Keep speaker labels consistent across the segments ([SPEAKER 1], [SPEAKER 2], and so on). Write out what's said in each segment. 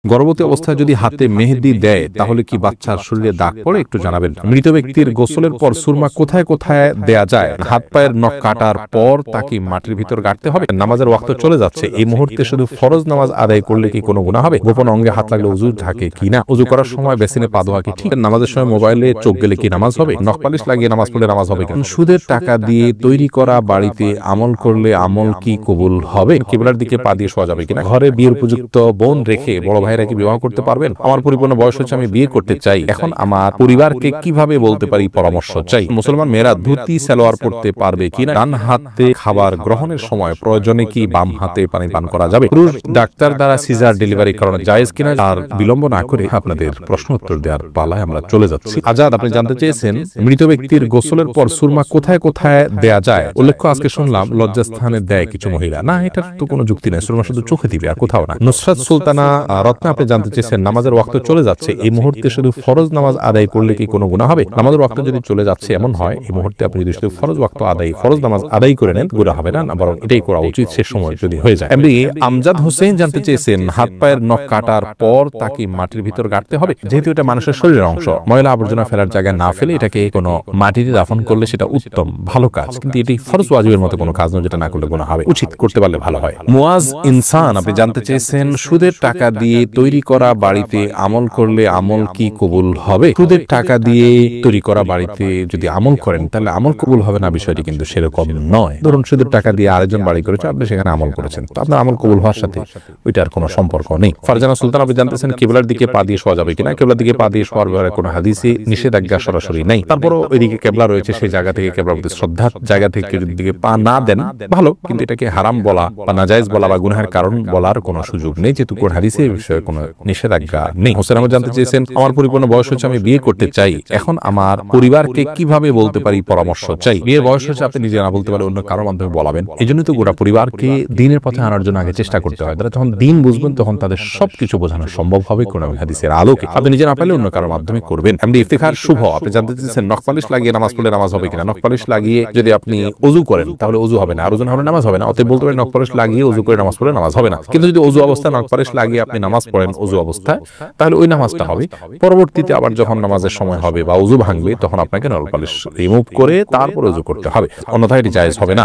[SPEAKER 1] গর্ভবতী অবস্থায় যদি হাতে মেহেদি দেয় তাহলে কি বাচ্চার শরীরে দাগ পড়ে, একটু জানাবেন। মৃত ব্যক্তির গোসলের পর সুরমা কোথায় কোথায় দেয়া যায়? হাত পায়ের নখ কাটার পর তাকে মাটির ভিতর গাড়তে হবে। নামাজের ওয়াক্ত চলে যাচ্ছে, এই মুহূর্তে শুধু ফরজ নামাজ আদায় করলে কি কোনো গুনাহ হবে? গোপন অঙ্গে হাত লাগলে উযু থাকে কিনা? উযু করার সময় বেসিনে পা ধোয়া কি ঠিক? নামাজের সময় মোবাইলে চোখ গেলে কি নামাজ হবে? নখ পালিশ লাগিয়ে নামাজ পড়লে নামাজ হবে কিনা? সুদের টাকা দিয়ে তৈরি করা বাড়িতে আমল করলে আমল কি কবুল হবে? কিবলার দিকে পা দিয়ে শোয়া যাবে কিনা? ঘরে বিয়ের উপযুক্ত বোন রেখে বড় ভাইরা কি বিবাহ করতে পারবেন? আমার পরিপূর্ণ বয়স হচ্ছে, আমি বিয়ে করতে চাই, এখন আমার পরিবারকে কিভাবে বলতে পারি, পরামর্শ চাই। মুসলমান মেয়েরা ধুতি সালোয়ার পড়তে পারবে কিনা? ডান হাতে খাবার গ্রহণের সময় প্রয়োজনে কি বাম হাতে পানি পান করা যাবে? পুরুষ ডাক্তার দ্বারা সিজার ডেলিভারি করানো জায়েজ কিনা? আর বিলম্ব না করে আপনাদের প্রশ্ন উত্তর দেওয়ার পালায় আমরা চলে যাচ্ছি। আজাদ, আপনি জানতে চেয়েছেন মৃত ব্যক্তির গোসলের পর সুরমা কোথায় কোথায় দেয়া যায়? উল্লেখ্য আজকে শুনলাম লজ্জাস্থানে দেয় কিছু মহিলা। না, এটার তো কোনো যুক্তি নাই, সুরমা শুধু চোখে দিবে আর কোথাও না। নুসরাত সুলতানা রত্না, আপনি জানতে চেয়েছেন নামাজের ওয়াক্ত চলে যাচ্ছে, এই মুহূর্তে শুধু ফরজ নামাজ আদায় করলে কি কোনো গুনাহ হবে? নামাজের ওয়াক্ত যদি চলে যাচ্ছে এমন হয়, এই মুহূর্তে আপনি যদি শুধু ফরজ ওয়াক্ত আদায়, ফরজ নামাজ আদায় করে নেন, গুনাহ হবে না, বরং এটাই করা উচিত সে সময় যদি হয়ে যায়। এমনি আমজাদ হোসেন জানতে চেয়েছেন হাত পায়ের নখ কাটার পর তাকে মাটির ভিতর গাড়তে হবে? যেহেতু এটা মানুষের শরীরের অংশ, ময়লা আবর্জনা ফেলার জায়গায় না ফেলে এটাকে কোনো মাটিতে দাফন করলে সেটা উত্তম ভালো কাজ, কিন্তু এটি ফরজ ওয়াজিবের মতো কোনো কাজ নয় যেটা না করলে গুনাহ হবে। উচিত করতে পারলে ভালো হয়। মুয়াজ ইনসান, আপনি জানতে চেয়েছেন সুদের টাকা দিয়ে তৈরি করা বাড়িতে আমল করলে আমল কি কবুল হবে? সুদের টাকা দিয়ে তৈরি করা বাড়িতে যদি আমল করেন তাহলে আমল কবুল হবে না, বিষয়টি কিন্তু সেরকম নয়। ধরুন সুদের টাকা দিয়ে আরেকজন বাড়ি করেছে, আপনি সেখানে আমল করেছেন, তো আপনার আমল কবুল হওয়ার সাথে ওইটার কোনো সম্পর্ক নেই। ফারজানা সুলতান, আপনি জানতেছেন কিবলার দিকে পা দিয়ে শোয়া যাবে কিনা? কিবলার দিকে পা দিয়ে শোয়ার ব্যাপারে কোনো হাদিসে নিষেধাজ্ঞা সরাসরি নাই, তারপরও ওইদিকে কেবলা রয়েছে, সেই জায়গা থেকে কেবলার প্রতি শ্রদ্ধার জায়গা থেকে যদি দিকে পা না দেন ভালো, কিন্তু এটাকে হারাম বলা বা নাজায়েজ বলা বা গুনাহের কারণ বলার কোনো সুযোগ নেই, যেহেতু কোন হাদিসে এই বিষয়ে কোনো নিষেধাজ্ঞা নেই। হোসেন আহমদ জানতে চেয়েছেন আমার পরিপূর্ণ বয়স হচ্ছে, আমি বিয়ে করতে চাই, এখন আমার পরিবারকে কিভাবে বলতে পারি, পরামর্শ চাই। বিয়ের বয়স হচ্ছে, আপনি নিজে না বলতে পারলে অন্য কারোর মাধ্যমে বলাবেন। এই জন্যই তো গোটা পরিবারকে দিনের পথে আনার জন্য আগে চেষ্টা করতে হয়। তারা যখন দিন বুঝবেন তখন তাদের সবকিছু বোঝানো সম্ভব হবে কোরআন হাদিসের আলোকে। আপনি নিজে না পারলে অন্য কারোর মাধ্যমে করবেন। এমনি ইফতিখার শুভ, আপনি জানতে চেয়েছেন নখ পালিশ লাগিয়ে নামাজ পড়লে নামাজ হবে কিনা? নখ পালিশ লাগিয়ে যদি আপনি ওযু করেন তাহলে ওযু হবে না, আর ওযু না হলে নামাজ হবে না। অতএব বলতে পারেন নখ পালিশ লাগিয়ে ওযু করে নামাজ পড়লে নামাজ হবে না, কিন্তু যদি ওযু অবস্থায় নখ পালিশ লাগিয়ে আপনি নামাজ পড়েন ওযু অবস্থায়, তাহলে ওই নামাজটা হবে। পরবর্তীতে আবার যখন নামাজের সময় হবে বা ওযু ভাঙবে তখন আপনাকে নখ পালিশ রিমুভ করে তারপর ওযু করতে হবে, অন্যথায় এটি জায়েজ হবে না।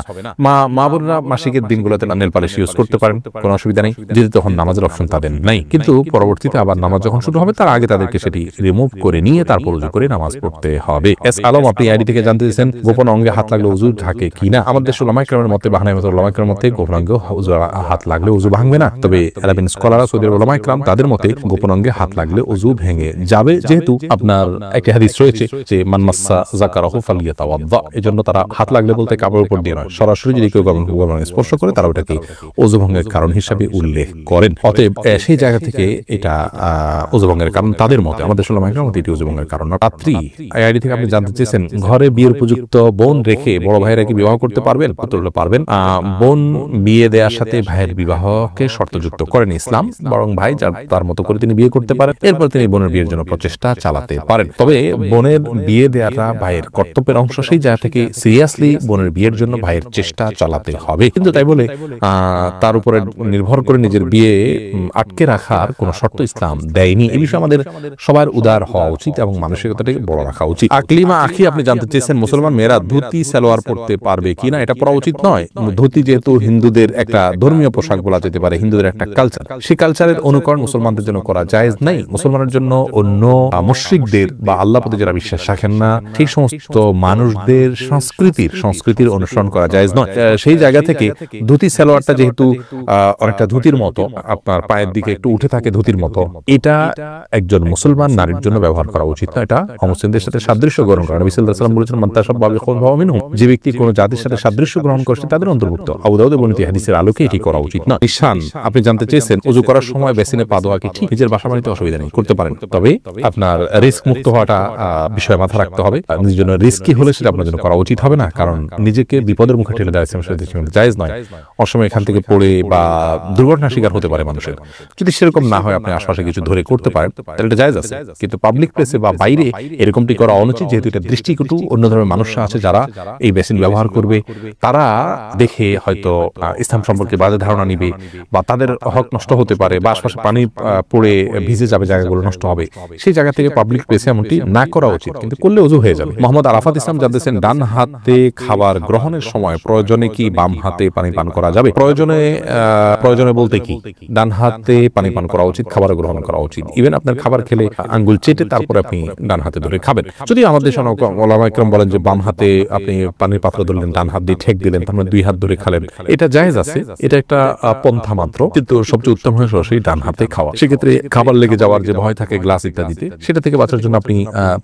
[SPEAKER 1] মা বোনরা মাসিকের দিনগুলোতে নেল পালিশ ইউজ করতে পারেন, কোনো অসুবিধা নেই, যদি তখন নামাজের অপশন তাদের নাই। কিন্তু পরবর্তীতে আবার নামাজ যখন শুরু হবে তার আগে তাদেরকে সেটি রিমুভ করে নিয়ে তারপর ওযু করে নামাজ পড়তে হবে। এস আলম, আপনি আইডি থেকে জানতে চেয়েছেন গোপন অঙ্গে হাত লাগলে ওযু থাকে কিনা? আমাদের দেশের উলামায়ে কেরামের মতে, বাহনায়ে মতে উলামায়ে কেরামের মতে গোপন অঙ্গে হাত লাগলে ওযু ভাঙবে না, তবে আরবিন স্কলাররা সৌদি উলামায়ে কেরাম তাদের মতে গোপন অঙ্গে হাত লাগলে ওযু ভেঙে যাবে, যেহেতু আপনার একটা হাদিস রয়েছে যে মান মাসসা যাকারাহু ফালিয়াতাওয়াদ্দা, এজন্য তারা হাত লাগলে বলতে কাপড়ের উপর দিয়ে নয়, সরাসরি যদি কেউ গোপন অঙ্গে স্পর্শ করে তারা ওটাকে ওযু ভঙ্গের কারণ হিসেবে উল্লেখ করেন। অতএব সেই জায়গা থেকে এটা ওযু ভঙ্গের কারণ তাদের মতে, আমাদের উলামায়ে কেরামের মতে এটি ওযু ভঙ্গের কারণ না। পাত্রী আইডি থেকে আপনি জানতে চেয়েছেন ঘরে বিয়ের উপযুক্ত বোন রেখে বড় ভাইরা কি বিবাহ করতে পারবেন? উত্তর হলো পারবেন। বোন বিয়ে দেওয়ার সাথে ভাইয়ের বিবাহকে শর্তযুক্ত করেন ইসলাম, বরং ভাই তার মতো করে তিনি বিয়ে করতে পারেন, এরপর তিনি বোনের বিয়ের জন্য প্রচেষ্টা চালাতে পারেন। তবে বোনের বিয়ে দেওয়াটা ভাইয়ের কর্তব্যের অংশ, সেই জায়গা থেকে সিরিয়াসলি বোনের বিয়ের জন্য ভাইয়ের চেষ্টা চালাতে হবে, কিন্তু তাই বলে তার উপরে নির্ভর করে নিজের বিয়ে আটকে রাখার কোন শর্ত ইসলাম দেয়নি। এই বিষয়ে আমাদের সবার উদার হওয়া উচিত এবং মানসিকতাটাকে বড় রাখা উচিত। আকলিমা আখি, আপনি জানতে চেয়েছেন মুসলমান মেয়েরা ধুতি সালোয়ার পড়তে পারবে কিনা? এটা পরা উচিত নয়। ধুতি যেহেতু হিন্দুদের একটা ধর্মীয় পোশাক বলা যেতে পারে, হিন্দুদের একটা কালচার, সেই কালচারের অনুকরণ মুসলমানদের জন্য করা জায়েজ নাই। মুসলমানের জন্য অন্য মুশরিকদের বা আল্লাহ প্রতি যারা বিশ্বাস রাখেন না সেই সমস্ত মানুষদের সংস্কৃতির অনুসরণ করা জায়েজ নয়। সেই জায়গা থেকে ধুতি সালোয়ারটা যেহেতু অনেকটা ধুতির মতো, আপনার পায়ের দিকে একটু উঠে থাকে ধুতির মতো, এটা একজন মুসলমান নারীর জন্য ব্যবহার করা উচিত না। এটা অমুসলিমদের সাথে সাদৃশ্য গ্রহণ করা। নবী সাল্লাল্লাহু আলাইহি ওয়াসাল্লাম বলেছেন মান তাশাব্বাহা বিকওমিন ফাহুয়া মিনহুম, যে ব্যক্তি কোন জাতির সাথে সাদৃশ্য গ্রহণ করছে তাদের অন্তর্ভুক্ত। আবু দাউদে বর্ণিত হাদিসের আলোকে এটি করা উচিত না। ঈশান, আপনি জানতে চেয়েছেন ওযু করার সময় বেসিনে পা ধোয়া কি ঠিক? নিজের বাসা বাড়িতে অসুবিধা নেই, করতে পারেন, তবে আপনার রিস্ক মুক্ত হওয়াটা বিষয় মাথা রাখতে হবে। নিজের জন্য রিস্কি হলে সেটা আপনার জন্য করা উচিত হবে না, কারণ নিজেকে বিপদের মুখে ঠেলে দেওয়া জায়েজ নয়। অসময়ে এখান থেকে পড়ে বা দুর্ঘটনার শিকার হতে পারে মানুষের। যদি সেরকম না হয়, আপনি আশপাশে কিছু ধরে করতে পারেন, তাহলে এটা জায়েজ আছে, কিন্তু পাবলিক প্লেসে বা বাইরে এরকমটি করা অনুচিত, যেহেতু এটা দৃষ্টিকটু। অন্য ধরনের মানুষরা আছে যারা এই বেসিন ব্যবহার করবে, তারা দেখে হয়তো ইসলাম সম্পর্কে বাজে ধারণা নিবে বা তাদের হক নষ্ট হতে পারে, বা আশপাশে পানি পড়ে ভিজে যাবে, জায়গাগুলো নষ্ট হবে, সেই জায়গা থেকে পাবলিক প্লেসে এমনটি না করা উচিত, কিন্তু করলে ওযু হয়ে যাবে। মোহাম্মদ আরাফাত ইসলাম জানতেছেন ডান হাতে খাবার গ্রহণের সময় প্রয়োজনে কি বাম হাতে পানি পান করা যাবে? প্রয়োজনে বলতে কি, ডান হাতে পানি পান করা উচিত, খাবার গ্রহণ করা উচিত। ইভেন আপনার খাবার খেলে আঙ্গুল চেটে তারপরে আপনি ডান হাতে ধরে খাবেন। যদি আমাদের ওলামা ইকরাম বলেন যে বাম হাতে আপনি পানির পাত্র ধরলেন, ডান হাত দিয়ে ঠেক দিলেন, তারপরে 2 হাত ধরে খালেন, এটা জায়েজ আছে, এটা একটা পন্থা মাত্র, কিন্তু সবচেয়ে উত্তম হয় সরাসরি ডান হাতে খাওয়া। সেক্ষেত্রে খাবার লেগে যাওয়ার যে ভয় থাকে গ্লাস ইত্যাদিতে, সেটা থেকে বাঁচার জন্য আপনি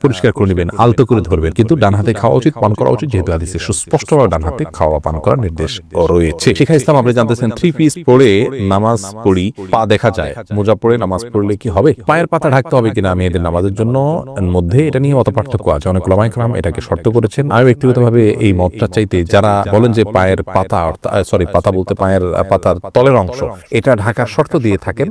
[SPEAKER 1] পরিষ্কার করে নেবেন, আলতো করে ধরবেন, কিন্তু ডান হাতে খাওয়া উচিত, পান করা উচিত, যেহেতু হাদিসে সুস্পষ্টভাবে ডান হাতে খাওয়া পান করার নির্দেশ রয়েছে। শেখ ইসলাম আপনি জানতেছেন 3 পিস পরে নামাজ পড়ি, পা দেখা যায়, মোজা পরে নামাজ পড়লে কি হবে? পায়ের পাতা ঢাকতে হবে কিনা মেয়েদের নামাজের জন্য মধ্যে এটা নিয়ে মত পার্থক্য আছে। অনেক উলামা ইকরাম এটাকে শর্ত করেছেন। আমি ব্যক্তিগতভাবে এই মতটা চাইতে, যারা বলেন যে পায়ের পাতা, পাতা বলতে পায়ের পাতার তলের অংশ, এটা ঢাকার শর্ত দিয়ে থাকেন,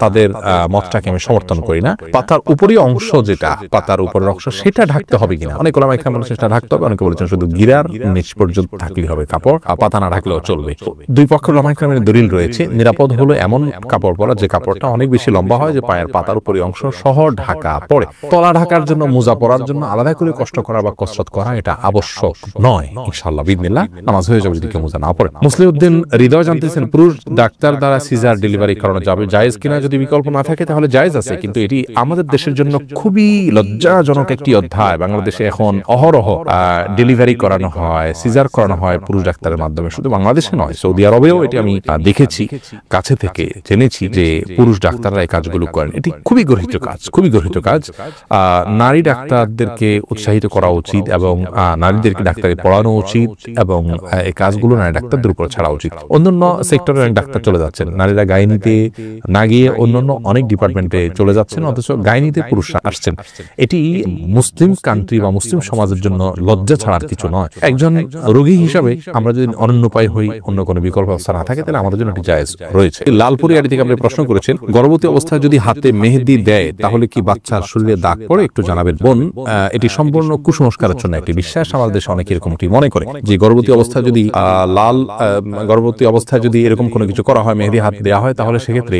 [SPEAKER 1] তাদের মতটাকে আমি সমর্থন করি না। পাতার উপরই অংশ, যেটা পাতার উপরের অংশ, সেটা ঢাকতে হবে কিনা অনেক উলামা ইকরাম বলেছেন সেটা ঢাকতে হবে, অনেকে বলেছেন শুধু গিরার নিচ পর্যন্ত থাকলেই হবে কাপড়, পাতা না ঢাকলেও চলবে। দুই পক্ষের উলামা ইকরামের দলিল রয়েছে। নিরাপদ হলো এমন কাপড় পরা যে কাপড়টা অনেক বেশি লম্বা হয়, যে পায়ের পাতার উপরই অংশ সহ ঢাকা পড়ে। তলা ঢাকার জন্য, মোজা পরার জন্য আলাদা করে কষ্ট করা বা কসরত করা এটা আবশ্যক নয়। ইনশাআল্লাহ বিদিনিল্লাহ নামাজ হয়ে যাবে যদি কেউ মোজা না পড়ে। মুসলিউদ্দিন হৃদয় জানতেছেন পুরুষ ডাক্তার দ্বারা সিজার ডেলিভারি করানো যাবে, জায়েজ কিনা? যদি বিকল্প না থাকে তাহলে জায়েজ আছে, কিন্তু এটি আমাদের দেশের জন্য খুবই লজ্জাজনক একটি অধ্যায়। বাংলাদেশে এখন অহরহ ডেলিভারি করানো হয়, সিজার করানো হয় পুরুষ ডাক্তারের মাধ্যমে। শুধু বাংলাদেশে নয়, সৌদি আরবেও এটি আমি দেখেছি, কাছে থেকে জেনেছি যে পুরুষ ডাক্তাররা এই কাজগুলো করেন। এটি খুবই গর্হিত কাজ, খুবই গর্হিত কাজ। নারী ডাক্তারদেরকে উৎসাহিত করা উচিত এবং নারীদেরকে ডাক্তারি পড়ানো উচিত, এবং এই কাজগুলো নারী ডাক্তারদের উপর ছাড়া উচিত। অন্যান্য সেক্টরে অনেক ডাক্তার চলে যাচ্ছেন, নারীরা গাইনিতে না গিয়ে অন্যান্য অনেক ডিপার্টমেন্টে চলে যাচ্ছেন, অথচ গাইনিতে পুরুষরা আসছেন। এটি মুসলিম কান্ট্রি বা মুসলিম সমাজের জন্য লজ্জা ছাড়ার কিছু নয়। একজন রোগী হিসাবে আমরা যদি অনন্য উপায় হই, অন্য কোনো বিকল্প ব্যবস্থা না থাকে, তাহলে আমাদের জন্য এটি জায়েজ রয়েছে। লালপুরি আড়ি থেকে আপনি প্রশ্ন করেছেন, গর্ভবতী অবস্থায় যদি হাতে মেহেদি দেয় তাহলে কি বাচ্চার শরীরে দাগ পড়ে? একটু জানাবেন। বোন, এটি সম্পূর্ণ কুসংস্কারের জন্য একটি বিশ্বাস। আমাদের দেশে অনেকে এরকমটি মনে করে যে গর্ভবতী অবস্থায় যদি গর্ভবতী অবস্থায় যদি এরকম কোনো কিছু করা হয়, মেহেদি হাত দেওয়া হয়, তাহলে সেক্ষেত্রে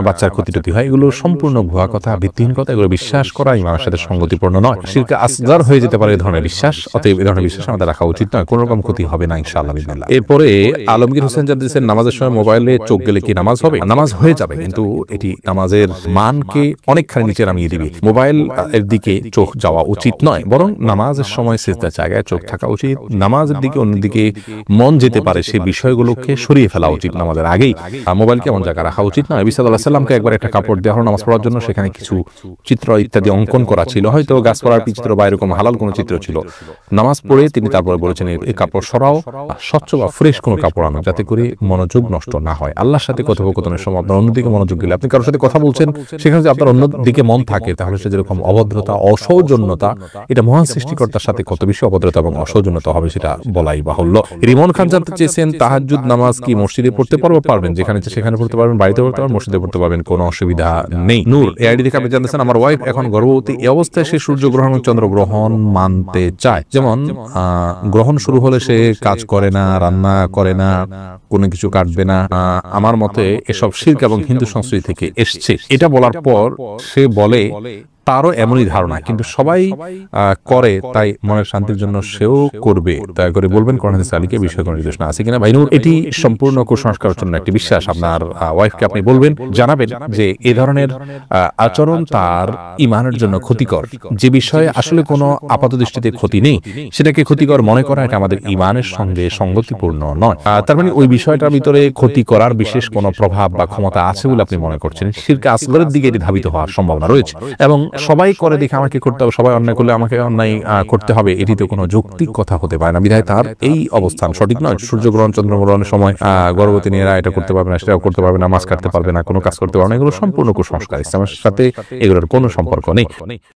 [SPEAKER 1] বাচ্চার ক্ষতি হয়। এগুলো সম্পূর্ণ ভুয়া কথা, ভিত্তিহীন কথা। এগুলো বিশ্বাস করা ইমামের সাথে সঙ্গতিপূর্ণ নয়, শিরকে আসগার হয়ে যেতে পারে এই ধরনের বিশ্বাস। অতএব এই ধরনের বিশ্বাস আমাদের রাখা উচিত নয়, কোনো রকম ক্ষতি হবে না ইনশাআল্লাহ বিসমিল্লাহ। এরপরে আলমগীর হোসেন জানতেছেন নামাজের সময় মোবাইলে চোখ গেলে কি নামাজ হবে? নামাজ হয়ে যাবে, কিন্তু এটি নামাজের মানকে অনেকখানি নিচে নামিয়ে দিবে। মোবাইল এর দিকে চোখ যাওয়া উচিত নয়, বরং নামাজের সময় সিজদার জায়গায় চোখ থাকা উচিত। নামাজের দিকে অন্যদিকে মন যেতে পারে সেই বিষয়গুলোকে সরিয়ে ফেলা উচিত নামাজের আগেই। মোবাইলকে এমন জায়গায় রাখা উচিত নয়। নবী সাল্লাল্লাহু আলাইহি সাল্লামকে একবার একটা কাপড় দেওয়া হলো নামাজ পড়ার জন্য, সেখানে কিছু চিত্র ইত্যাদি অঙ্কন করা ছিল, হয়তো গাছপালার চিত্র বা এরকম হালাল কোনো চিত্র ছিল। নামাজ পড়ে তিনি তারপরে বলেছেন এই কাপড় সরাও, স্বচ্ছ বা ফ্রেশ কোনো কাপড় আনো, যাতে করে মনোযোগ নষ্ট না হয়। আল্লাহর সাথে কথোপকথনের সময় আপনার অন্যদিকে মনোযোগ গেলে, আপনি কারোর সাথে কথা বলছেন, সেখানে যদি আপনার অন্যদিকে মন থাকে, তাহলে সে যেরকম অভদ্রতা, অসৌজন্যতা, এটা মহান সৃষ্টিকর্তার সাথে কত বেশি অভদ্রতা এবং অসৌজন্যতা হবে সেটা বলাই বাহুল্য। রিমন খান জানতে চেয়েছেন তাহাজ্জুদ নামাজ কি মসজিদে পড়তে পারবেন? যেখানে সেখানে পড়তে পারবেন, বাড়িতে পড়তে পারবেন, মসজিদে পড়তে পারবেন, কোনো অসুবিধা নেই। নূর এই আইডি থেকে আপনি জানতেছেন আমার ওয়াইফ এখন গর্ভবতী, এই অবস্থায় সে সূর্যগ্রহণ এবং চন্দ্রগ্রহণ মানতে চায়। যেমন গ্রহণ শুরু হলে সে কাজ করে না, রান্না করে না, কোনো কিছু কাটবে না। আমার মতে এসব শিরক এবং হিন্দু সংস্কৃতি থেকে এসছে। এটা বলার পর সে বলে তারও এমনই ধারণা, কিন্তু সবাই করে, তাই মনের শান্তির জন্য সেও করবে। দয়া করে বলবেন কোরআন হাদিস আলীকে বিষয় কোনো নির্দেশনা আছে কিনা? ভাইনুর, এটি সম্পূর্ণ কুসংস্কারের জন্য একটি বিশ্বাস। আপনার ওয়াইফকে আপনি বলবেন, জানাবেন যে এই ধরনের আচরণ তার ঈমানের জন্য ক্ষতিকর। যে বিষয়ে আসলে কোনো আপাতদৃষ্টিতে ক্ষতি নেই, সেটাকে ক্ষতিকর মনে করা এটা আমাদের ঈমানের সঙ্গে সঙ্গতিপূর্ণ নয়। তার মানে ওই বিষয়টার ভিতরে ক্ষতি করার বিশেষ কোনো প্রভাব বা ক্ষমতা আছে বলে আপনি মনে করছেন, শিরকে আসগরের দিকে এটি ধাবিত হওয়ার সম্ভাবনা রয়েছে। এবং সবাই করে দেখে আমাকে করতে হবে, সবাই অন্যায় করলে আমাকে অন্যায় করতে হবে, এটি তো কোনো যৌক্তিক কথা হতে পারে না। বিধায় তার এই অবস্থান সঠিক নয়। সূর্যগ্রহণ চন্দ্রগ্রহণের সময় গর্ভবতী মেয়েরা এটা করতে পারবে না, সেটাও করতে পারবে না, মাছ কাটতে পারবে না, কোনো কাজ করতে পারবে না, এগুলো সম্পূর্ণ কুসংস্কার। ইসলামের সাথে এগুলোর কোনো সম্পর্ক নেই।